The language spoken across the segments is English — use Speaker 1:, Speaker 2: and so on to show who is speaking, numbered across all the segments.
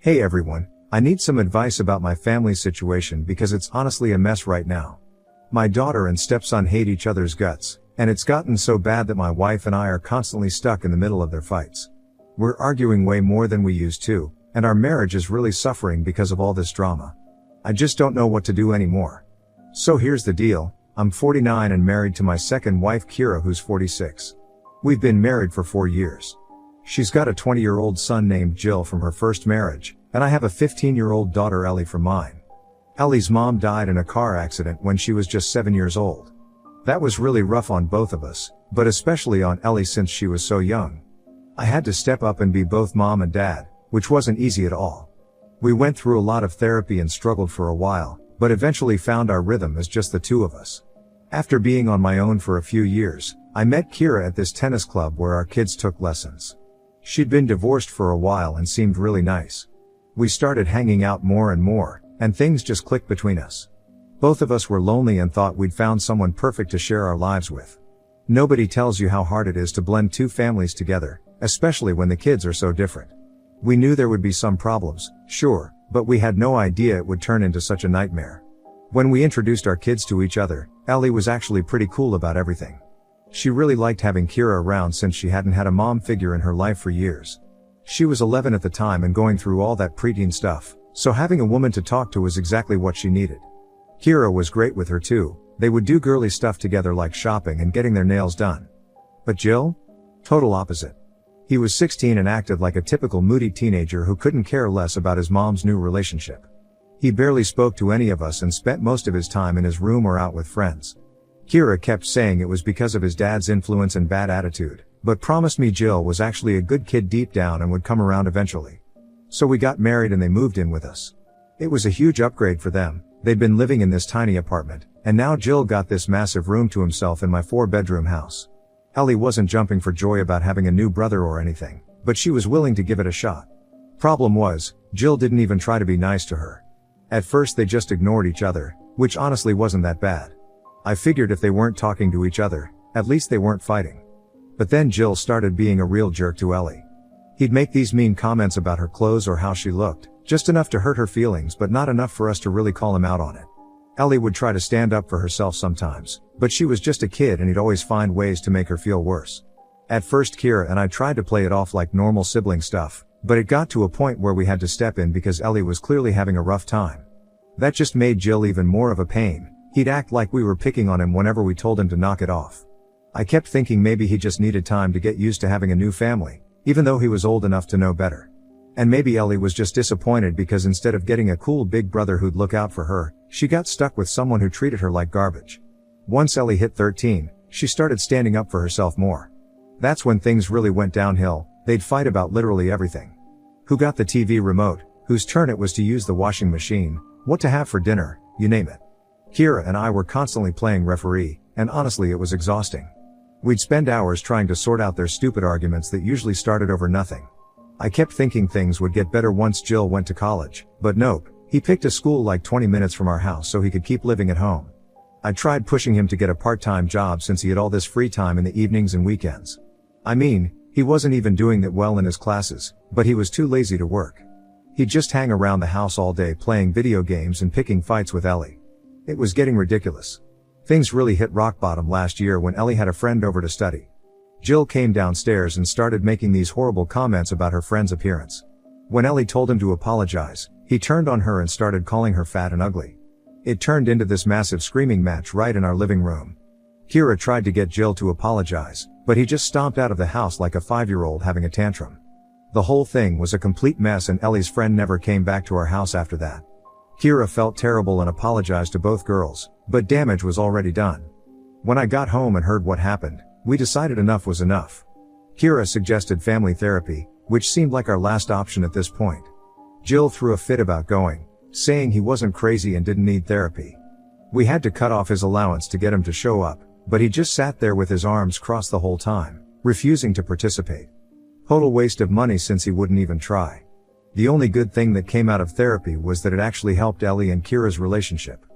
Speaker 1: Hey everyone, I need some advice about my family situation because it's honestly a mess right now. My daughter and stepson hate each other's guts, and it's gotten so bad that my wife and I are constantly stuck in the middle of their fights. We're arguing way more than we used to, and our marriage is really suffering because of all this drama. I just don't know what to do anymore. So here's the deal, I'm 49 and married to my second wife Kira, who's 46. We've been married for 4 years. She's got a 20-year-old son named Jill from her first marriage, and I have a 15-year-old daughter Ellie from mine. Ellie's mom died in a car accident when she was just 7 years old. That was really rough on both of us, but especially on Ellie since she was so young. I had to step up and be both mom and dad, which wasn't easy at all. We went through a lot of therapy and struggled for a while, but eventually found our rhythm as just the two of us. After being on my own for a few years, I met Kira at this tennis club where our kids took lessons. She'd been divorced for a while and seemed really nice. We started hanging out more and more, and things just clicked between us. Both of us were lonely and thought we'd found someone perfect to share our lives with. Nobody tells you how hard it is to blend two families together, especially when the kids are so different. We knew there would be some problems, sure, but we had no idea it would turn into such a nightmare. When we introduced our kids to each other, Ellie was actually pretty cool about everything. She really liked having Kira around since she hadn't had a mom figure in her life for years. She was 11 at the time and going through all that preteen stuff, so having a woman to talk to was exactly what she needed. Kira was great with her too. They would do girly stuff together like shopping and getting their nails done. But Jill? Total opposite. He was 16 and acted like a typical moody teenager who couldn't care less about his mom's new relationship. He barely spoke to any of us and spent most of his time in his room or out with friends. Kira kept saying it was because of his dad's influence and bad attitude, but promised me Jill was actually a good kid deep down and would come around eventually. So we got married and they moved in with us. It was a huge upgrade for them. They'd been living in this tiny apartment, and now Jill got this massive room to himself in my 4-bedroom house. Ellie wasn't jumping for joy about having a new brother or anything, but she was willing to give it a shot. Problem was, Jill didn't even try to be nice to her. At first they just ignored each other, which honestly wasn't that bad. I figured if they weren't talking to each other, at least they weren't fighting. But then Jill started being a real jerk to Ellie. He'd make these mean comments about her clothes or how she looked, just enough to hurt her feelings but not enough for us to really call him out on it. Ellie would try to stand up for herself sometimes, but she was just a kid and he'd always find ways to make her feel worse. At first Kira and I tried to play it off like normal sibling stuff, but it got to a point where we had to step in because Ellie was clearly having a rough time. That just made Jill even more of a pain. He'd act like we were picking on him whenever we told him to knock it off. I kept thinking maybe he just needed time to get used to having a new family, even though he was old enough to know better. And maybe Ellie was just disappointed because instead of getting a cool big brother who'd look out for her, she got stuck with someone who treated her like garbage. Once Ellie hit 13, she started standing up for herself more. That's when things really went downhill. They'd fight about literally everything. Who got the TV remote, whose turn it was to use the washing machine, what to have for dinner, you name it. Kira and I were constantly playing referee, and honestly it was exhausting. We'd spend hours trying to sort out their stupid arguments that usually started over nothing. I kept thinking things would get better once Jill went to college, but nope, he picked a school like 20 minutes from our house so he could keep living at home. I tried pushing him to get a part-time job since he had all this free time in the evenings and weekends. I mean, he wasn't even doing that well in his classes, but he was too lazy to work. He'd just hang around the house all day playing video games and picking fights with Ellie. It was getting ridiculous. Things really hit rock bottom last year when Ellie had a friend over to study. Jill came downstairs and started making these horrible comments about her friend's appearance. When Ellie told him to apologize, he turned on her and started calling her fat and ugly. It turned into this massive screaming match right in our living room. Kira tried to get Jill to apologize, but he just stomped out of the house like a 5-year-old having a tantrum. The whole thing was a complete mess and Ellie's friend never came back to our house after that. Kira felt terrible and apologized to both girls, but damage was already done. When I got home and heard what happened, we decided enough was enough. Kira suggested family therapy, which seemed like our last option at this point. Jill threw a fit about going, saying he wasn't crazy and didn't need therapy. We had to cut off his allowance to get him to show up, but he just sat there with his arms crossed the whole time, refusing to participate. Total waste of money since he wouldn't even try. The only good thing that came out of therapy was that it actually helped Ellie and Kira's relationship.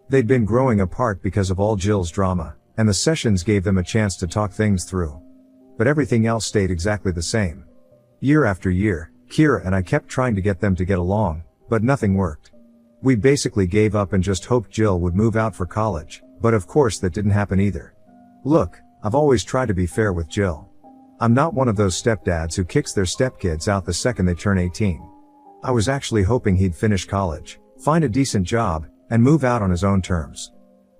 Speaker 1: They'd been growing apart because of all Jill's drama, and the sessions gave them a chance to talk things through. But everything else stayed exactly the same. Year after year, Kira and I kept trying to get them to get along, but nothing worked. We basically gave up and just hoped Jill would move out for college, but of course that didn't happen either. Look, I've always tried to be fair with Jill. I'm not one of those stepdads who kicks their stepkids out the second they turn 18. I was actually hoping he'd finish college, find a decent job, and move out on his own terms.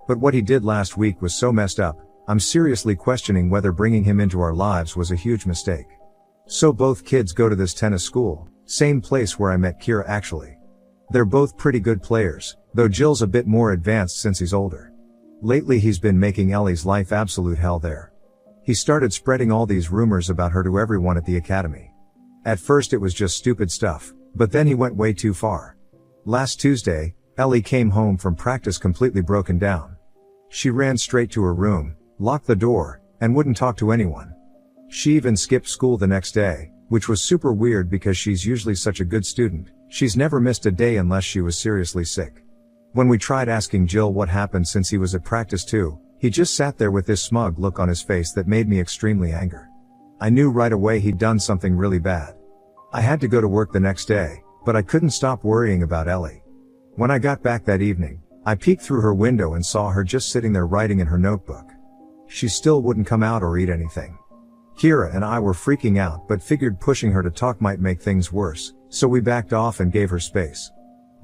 Speaker 1: But what he did last week was so messed up, I'm seriously questioning whether bringing him into our lives was a huge mistake. So both kids go to this tennis school, same place where I met Kira actually. They're both pretty good players, though Jill's a bit more advanced since he's older. Lately he's been making Ellie's life absolute hell there. He started spreading all these rumors about her to everyone at the academy. At first it was just stupid stuff, but then he went way too far. Last Tuesday, Ellie came home from practice completely broken down. She ran straight to her room, locked the door, and wouldn't talk to anyone. She even skipped school the next day, which was super weird because she's usually such a good student. She's never missed a day unless she was seriously sick. When we tried asking Jill what happened since he was at practice too, he just sat there with this smug look on his face that made me extremely angry. I knew right away he'd done something really bad. I had to go to work the next day, but I couldn't stop worrying about Ellie. When I got back that evening, I peeked through her window and saw her just sitting there writing in her notebook. She still wouldn't come out or eat anything. Kira and I were freaking out but figured pushing her to talk might make things worse, so we backed off and gave her space.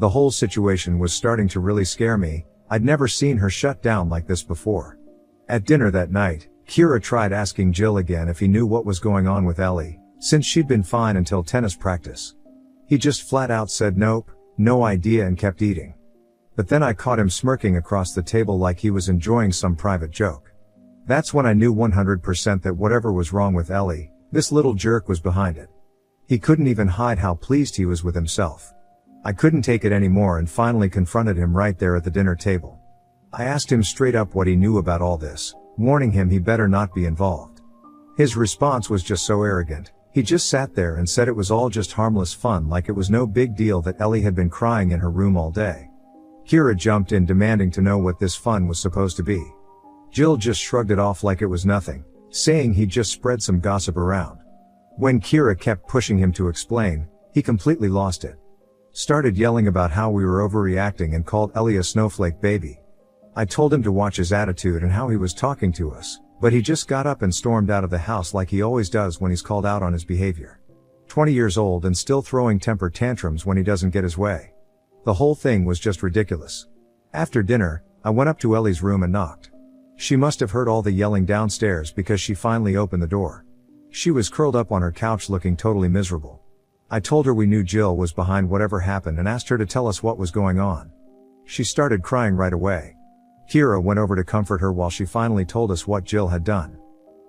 Speaker 1: The whole situation was starting to really scare me. I'd never seen her shut down like this before. At dinner that night, Kira tried asking Jill again if he knew what was going on with Ellie, since she'd been fine until tennis practice. He just flat out said nope, no idea and kept eating. But then I caught him smirking across the table like he was enjoying some private joke. That's when I knew 100% that whatever was wrong with Ellie, this little jerk was behind it. He couldn't even hide how pleased he was with himself. I couldn't take it anymore and finally confronted him right there at the dinner table. I asked him straight up what he knew about all this, warning him he better not be involved. His response was just so arrogant. He just sat there and said it was all just harmless fun, like it was no big deal that Ellie had been crying in her room all day. Kira jumped in demanding to know what this fun was supposed to be. Jill just shrugged it off like it was nothing, saying he'd just spread some gossip around. When Kira kept pushing him to explain, he completely lost it. Started yelling about how we were overreacting and called Ellie a snowflake baby. I told him to watch his attitude and how he was talking to us, but he just got up and stormed out of the house like he always does when he's called out on his behavior. 20 years old and still throwing temper tantrums when he doesn't get his way. The whole thing was just ridiculous. After dinner, I went up to Ellie's room and knocked. She must have heard all the yelling downstairs because she finally opened the door. She was curled up on her couch looking totally miserable. I told her we knew Jill was behind whatever happened and asked her to tell us what was going on. She started crying right away. Kira went over to comfort her while she finally told us what Jill had done.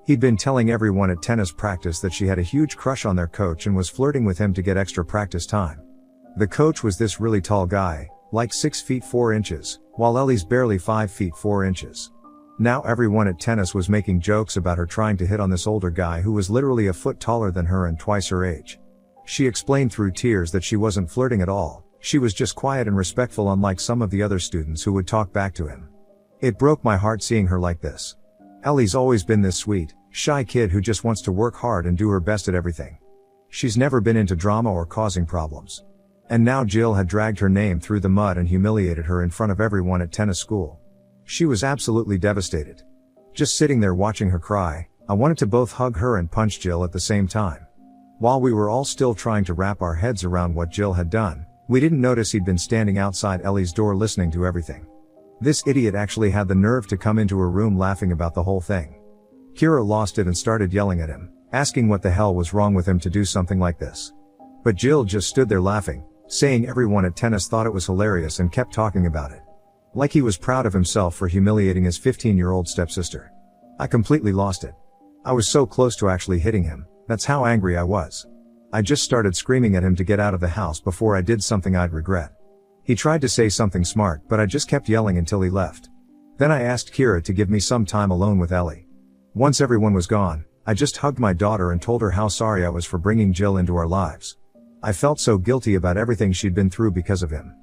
Speaker 1: He'd been telling everyone at tennis practice that she had a huge crush on their coach and was flirting with him to get extra practice time. The coach was this really tall guy, like 6 feet 4 inches, while Ellie's barely 5 feet 4 inches. Now everyone at tennis was making jokes about her trying to hit on this older guy who was literally a foot taller than her and twice her age. She explained through tears that she wasn't flirting at all, she was just quiet and respectful, unlike some of the other students who would talk back to him. It broke my heart seeing her like this. Ellie's always been this sweet, shy kid who just wants to work hard and do her best at everything. She's never been into drama or causing problems. And now Jill had dragged her name through the mud and humiliated her in front of everyone at tennis school. She was absolutely devastated. Just sitting there watching her cry, I wanted to both hug her and punch Jill at the same time. While we were all still trying to wrap our heads around what Jill had done, we didn't notice he'd been standing outside Ellie's door listening to everything. This idiot actually had the nerve to come into her room laughing about the whole thing. Kira lost it and started yelling at him, asking what the hell was wrong with him to do something like this. But Jill just stood there laughing, saying everyone at tennis thought it was hilarious and kept talking about it. Like he was proud of himself for humiliating his 15-year-old stepsister. I completely lost it. I was so close to actually hitting him, that's how angry I was. I just started screaming at him to get out of the house before I did something I'd regret. He tried to say something smart, but I just kept yelling until he left. Then I asked Kira to give me some time alone with Ellie. Once everyone was gone, I just hugged my daughter and told her how sorry I was for bringing Jill into our lives. I felt so guilty about everything she'd been through because of him.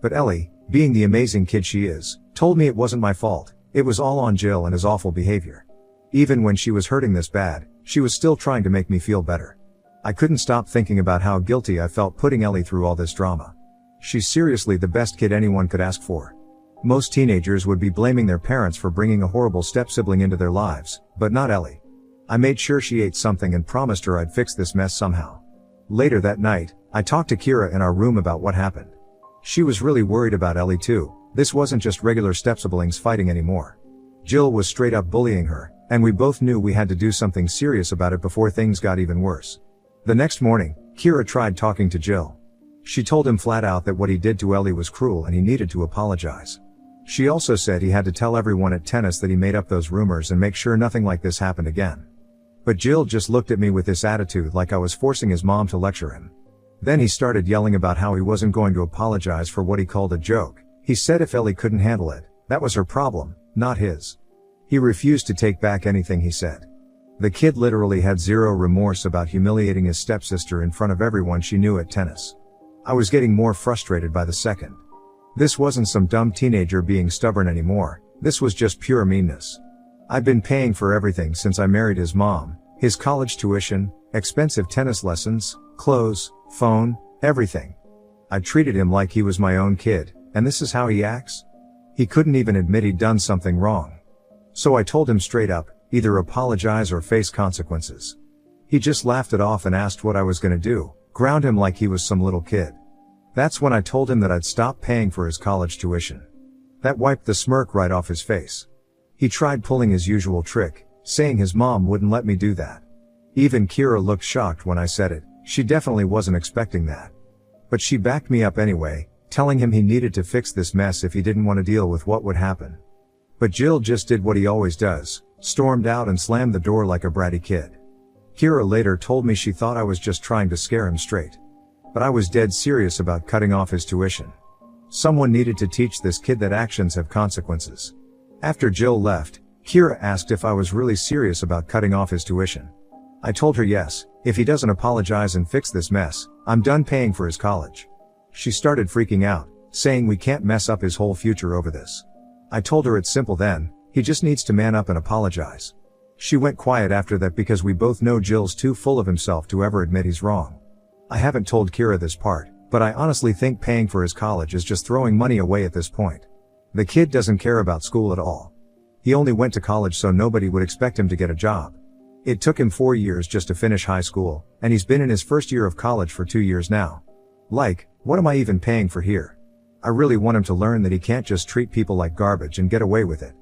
Speaker 1: But Ellie, being the amazing kid she is, told me it wasn't my fault, it was all on Jill and his awful behavior. Even when she was hurting this bad, she was still trying to make me feel better. I couldn't stop thinking about how guilty I felt putting Ellie through all this drama. She's seriously the best kid anyone could ask for. Most teenagers would be blaming their parents for bringing a horrible step-sibling into their lives, but not Ellie. I made sure she ate something and promised her I'd fix this mess somehow. Later that night, I talked to Kira in our room about what happened. She was really worried about Ellie too. This wasn't just regular step-siblings fighting anymore. Jill was straight up bullying her, and we both knew we had to do something serious about it before things got even worse. The next morning, Kira tried talking to Jill. She told him flat out that what he did to Ellie was cruel and he needed to apologize. She also said he had to tell everyone at tennis that he made up those rumors and make sure nothing like this happened again. But Jill just looked at me with this attitude like I was forcing his mom to lecture him. Then he started yelling about how he wasn't going to apologize for what he called a joke. He said if Ellie couldn't handle it, that was her problem, not his. He refused to take back anything he said. The kid literally had zero remorse about humiliating his stepsister in front of everyone she knew at tennis. I was getting more frustrated by the second. This wasn't some dumb teenager being stubborn anymore, this was just pure meanness. I've been paying for everything since I married his mom, his college tuition, expensive tennis lessons, clothes, phone, everything. I treated him like he was my own kid, and this is how he acts? He couldn't even admit he'd done something wrong. So I told him straight up, either apologize or face consequences. He just laughed it off and asked what I was gonna do, ground him like he was some little kid. That's when I told him that I'd stop paying for his college tuition. That wiped the smirk right off his face. He tried pulling his usual trick, saying his mom wouldn't let me do that. Even Kira looked shocked when I said it. She definitely wasn't expecting that. But she backed me up anyway, telling him he needed to fix this mess if he didn't want to deal with what would happen. But Jill just did what he always does, stormed out and slammed the door like a bratty kid. Kira later told me she thought I was just trying to scare him straight. But I was dead serious about cutting off his tuition. Someone needed to teach this kid that actions have consequences. After Jill left, Kira asked if I was really serious about cutting off his tuition. I told her yes, if he doesn't apologize and fix this mess, I'm done paying for his college. She started freaking out, saying we can't mess up his whole future over this. I told her it's simple then, he just needs to man up and apologize. She went quiet after that because we both know Jill's too full of himself to ever admit he's wrong. I haven't told Kira this part, but I honestly think paying for his college is just throwing money away at this point. The kid doesn't care about school at all. He only went to college so nobody would expect him to get a job. It took him 4 years just to finish high school, and he's been in his first year of college for 2 years now. Like, what am I even paying for here? I really want him to learn that he can't just treat people like garbage and get away with it.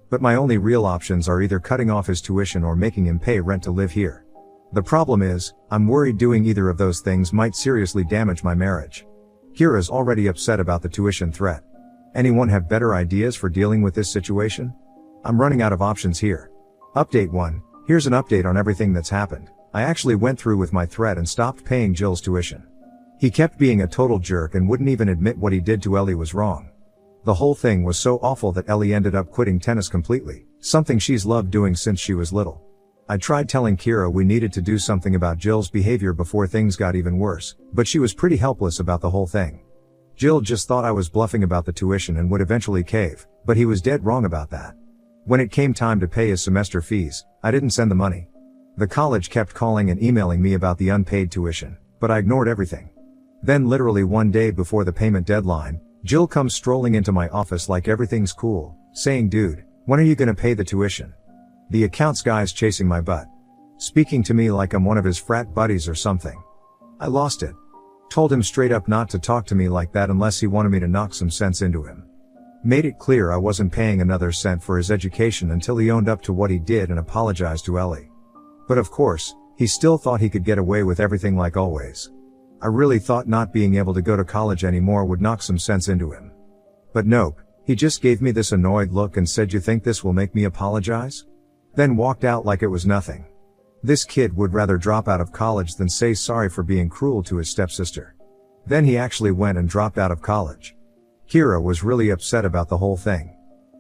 Speaker 1: But my only real options are either cutting off his tuition or making him pay rent to live here. The problem is, I'm worried doing either of those things might seriously damage my marriage. Kira's already upset about the tuition threat. Anyone have better ideas for dealing with this situation? I'm running out of options here. Update 1. Here's an update on everything that's happened. I actually went through with my threat and stopped paying Jill's tuition. He kept being a total jerk and wouldn't even admit what he did to Ellie was wrong. The whole thing was so awful that Ellie ended up quitting tennis completely, something she's loved doing since she was little. I tried telling Kira we needed to do something about Jill's behavior before things got even worse, but she was pretty helpless about the whole thing. Jill just thought I was bluffing about the tuition and would eventually cave, but he was dead wrong about that. When it came time to pay his semester fees, I didn't send the money. The college kept calling and emailing me about the unpaid tuition, but I ignored everything. Then literally one day before the payment deadline, Jill comes strolling into my office like everything's cool, saying, "Dude, when are you gonna pay the tuition?" The accounts guy's chasing my butt. Speaking to me like I'm one of his frat buddies or something. I lost it. Told him straight up not to talk to me like that unless he wanted me to knock some sense into him. Made it clear I wasn't paying another cent for his education until he owned up to what he did and apologized to Ellie. But of course, he still thought he could get away with everything like always. I really thought not being able to go to college anymore would knock some sense into him. But nope, he just gave me this annoyed look and said, "You think this will make me apologize?" Then walked out like it was nothing. This kid would rather drop out of college than say sorry for being cruel to his stepsister. Then he actually went and dropped out of college. Kira was really upset about the whole thing.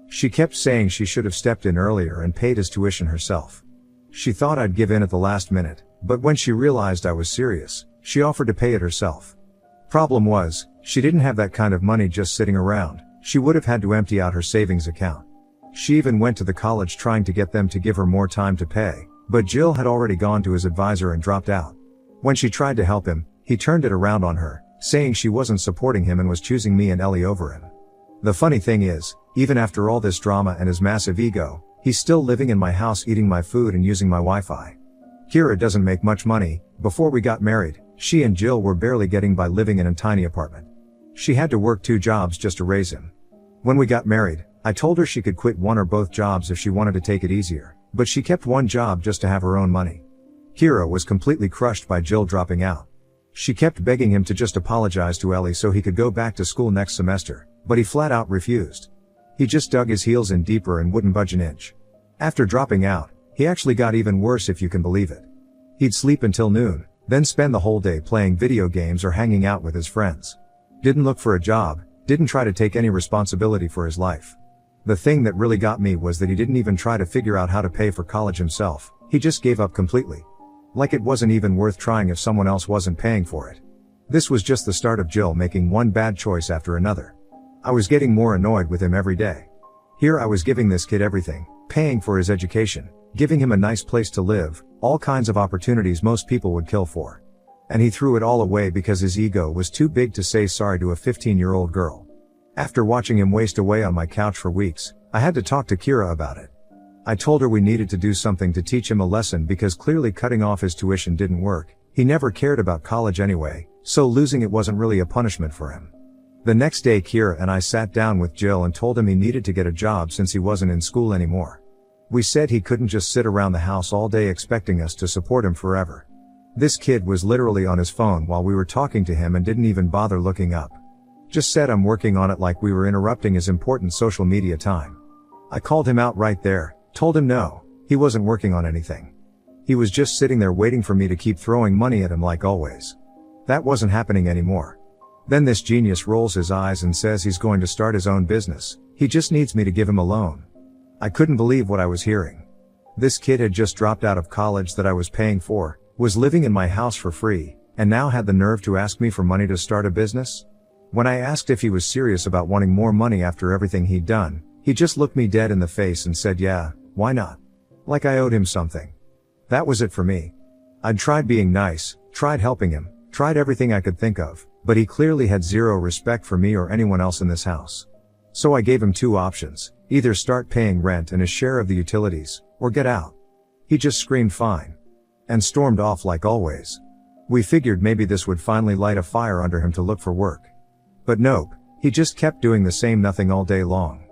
Speaker 1: She kept saying she should have stepped in earlier and paid his tuition herself. She thought I'd give in at the last minute, but when she realized I was serious, she offered to pay it herself. Problem was, she didn't have that kind of money just sitting around. She would have had to empty out her savings account. She even went to the college trying to get them to give her more time to pay, but Jill had already gone to his advisor and dropped out. When she tried to help him, he turned it around on her, saying she wasn't supporting him and was choosing me and Ellie over him. The funny thing is, even after all this drama and his massive ego, he's still living in my house, eating my food and using my Wi-Fi. Kira doesn't make much money. Before we got married, she and Jill were barely getting by living in a tiny apartment. She had to work 2 jobs just to raise him. When we got married, I told her she could quit one or both jobs if she wanted to take it easier, but she kept one job just to have her own money. Kira was completely crushed by Jill dropping out. She kept begging him to just apologize to Ellie so he could go back to school next semester, but he flat out refused. He just dug his heels in deeper and wouldn't budge an inch. After dropping out, he actually got even worse, if you can believe it. He'd sleep until noon, then spend the whole day playing video games or hanging out with his friends. Didn't look for a job, didn't try to take any responsibility for his life. The thing that really got me was that he didn't even try to figure out how to pay for college himself. He just gave up completely. Like it wasn't even worth trying if someone else wasn't paying for it. This was just the start of Jill making one bad choice after another. I was getting more annoyed with him every day. Here I was giving this kid everything, paying for his education, giving him a nice place to live, all kinds of opportunities most people would kill for. And he threw it all away because his ego was too big to say sorry to a 15-year-old girl. After watching him waste away on my couch for weeks, I had to talk to Kira about it. I told her we needed to do something to teach him a lesson because clearly cutting off his tuition didn't work. He never cared about college anyway, so losing it wasn't really a punishment for him. The next day Kira and I sat down with Jill and told him he needed to get a job since he wasn't in school anymore. We said he couldn't just sit around the house all day expecting us to support him forever. This kid was literally on his phone while we were talking to him and didn't even bother looking up. Just said I'm working on it like we were interrupting his important social media time. I called him out right there. Told him no, he wasn't working on anything. He was just sitting there waiting for me to keep throwing money at him like always. That wasn't happening anymore. Then this genius rolls his eyes and says he's going to start his own business. He just needs me to give him a loan. I couldn't believe what I was hearing. This kid had just dropped out of college that I was paying for, was living in my house for free, and now had the nerve to ask me for money to start a business? When I asked if he was serious about wanting more money after everything he'd done, he just looked me dead in the face and said, yeah, why not? Like I owed him something. That was it for me. I'd tried being nice, tried helping him, tried everything I could think of, but he clearly had zero respect for me or anyone else in this house. So I gave him 2 options, either start paying rent and his share of the utilities, or get out. He just screamed fine. And stormed off like always. We figured maybe this would finally light a fire under him to look for work. But nope, he just kept doing the same nothing all day long.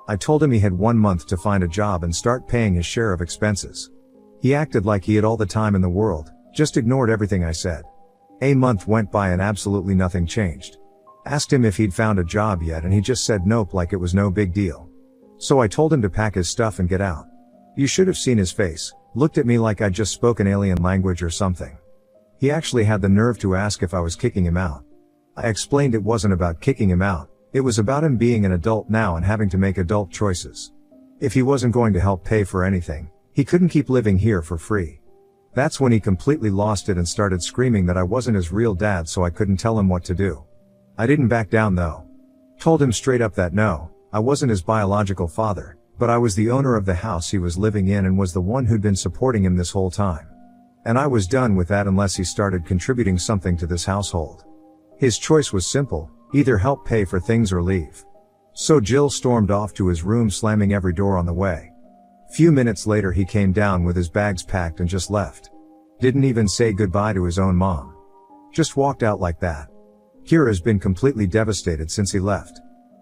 Speaker 1: I told him he had 1 month to find a job and start paying his share of expenses. He acted like he had all the time in the world, just ignored everything I said. A month went by and absolutely nothing changed. Asked him if he'd found a job yet and he just said nope like it was no big deal. So I told him to pack his stuff and get out. You should have seen his face, looked at me like I'd just spoken alien language or something. He actually had the nerve to ask if I was kicking him out. I explained it wasn't about kicking him out. It was about him being an adult now and having to make adult choices. If he wasn't going to help pay for anything, he couldn't keep living here for free. That's when he completely lost it and started screaming that I wasn't his real dad, so I couldn't tell him what to do. I didn't back down though. Told him straight up that no, I wasn't his biological father, but I was the owner of the house he was living in and was the one who'd been supporting him this whole time. And I was done with that unless he started contributing something to this household. His choice was simple. Either help pay for things or leave. So Jill stormed off to his room, slamming every door on the way. Few minutes later he came down with his bags packed and just left. Didn't even say goodbye to his own mom. Just walked out like that. Kira's been completely devastated since he left.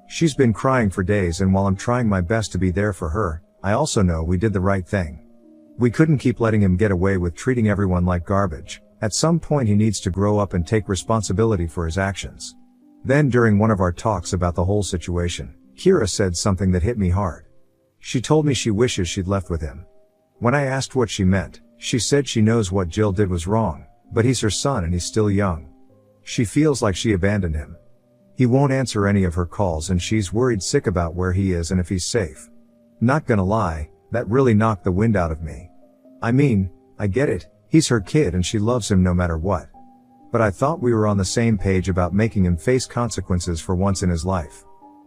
Speaker 1: She's been crying for days, and while I'm trying my best to be there for her, I also know we did the right thing. We couldn't keep letting him get away with treating everyone like garbage. At some point he needs to grow up and take responsibility for his actions. Then during one of our talks about the whole situation, Kira said something that hit me hard. She told me she wishes she'd left with him. When I asked what she meant, she said she knows what Jill did was wrong, but he's her son and he's still young. She feels like she abandoned him. He won't answer any of her calls and she's worried sick about where he is and if he's safe. Not gonna lie, that really knocked the wind out of me. I mean, I get it, he's her kid and she loves him no matter what. But I thought we were on the same page about making him face consequences for once in his life.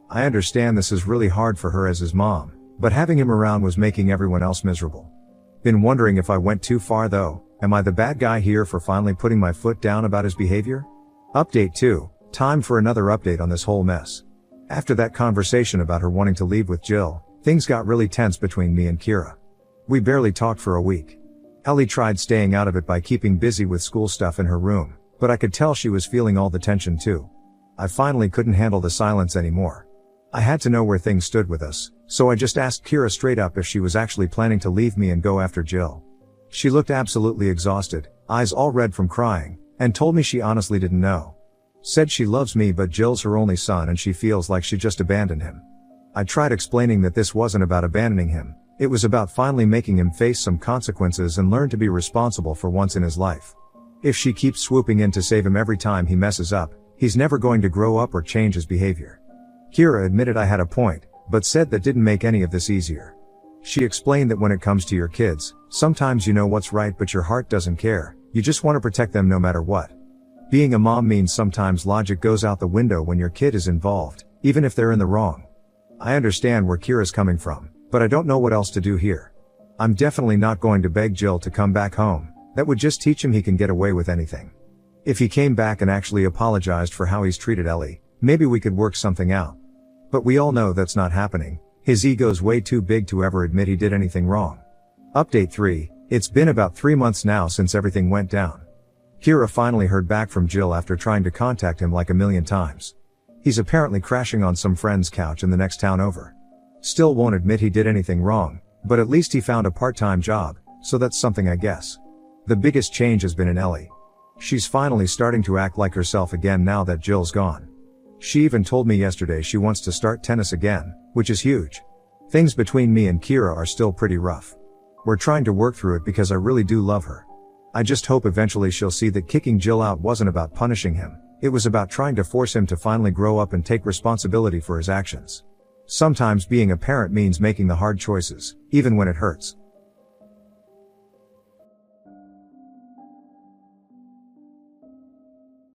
Speaker 1: I understand this is really hard for her as his mom, but having him around was making everyone else miserable. Been wondering if I went too far though. Am I the bad guy here for finally putting my foot down about his behavior? Update 2. Time for another update on this whole mess. After that conversation about her wanting to leave with Jill, things got really tense between me and Kira. We barely talked for a week. Ellie tried staying out of it by keeping busy with school stuff in her room, but I could tell she was feeling all the tension too. I finally couldn't handle the silence anymore. I had to know where things stood with us, so I just asked Kira straight up if she was actually planning to leave me and go after Jill. She looked absolutely exhausted, eyes all red from crying, and told me she honestly didn't know. Said she loves me but Jill's her only son and she feels like she just abandoned him. I tried explaining that this wasn't about abandoning him, it was about finally making him face some consequences and learn to be responsible for once in his life. If she keeps swooping in to save him every time he messes up, he's never going to grow up or change his behavior. Kira admitted I had a point, but said that didn't make any of this easier. She explained that when it comes to your kids, sometimes you know what's right but your heart doesn't care, you just want to protect them no matter what. Being a mom means sometimes logic goes out the window when your kid is involved, even if they're in the wrong. I understand where Kira's coming from, but I don't know what else to do here. I'm definitely not going to beg Jill to come back home, that would just teach him he can get away with anything. If he came back and actually apologized for how he's treated Ellie, maybe we could work something out. But we all know that's not happening, his ego's way too big to ever admit he did anything wrong. Update 3, it's been about 3 months now since everything went down. Kira finally heard back from Jill after trying to contact him like a million times. He's apparently crashing on some friend's couch in the next town over. Still won't admit he did anything wrong, but at least he found a part-time job, so that's something I guess. The biggest change has been in Ellie. She's finally starting to act like herself again now that Jill's gone. She even told me yesterday she wants to start tennis again, which is huge. Things between me and Kira are still pretty rough. We're trying to work through it because I really do love her. I just hope eventually she'll see that kicking Jill out wasn't about punishing him, it was about trying to force him to finally grow up and take responsibility for his actions. Sometimes being a parent means making the hard choices, even when it hurts.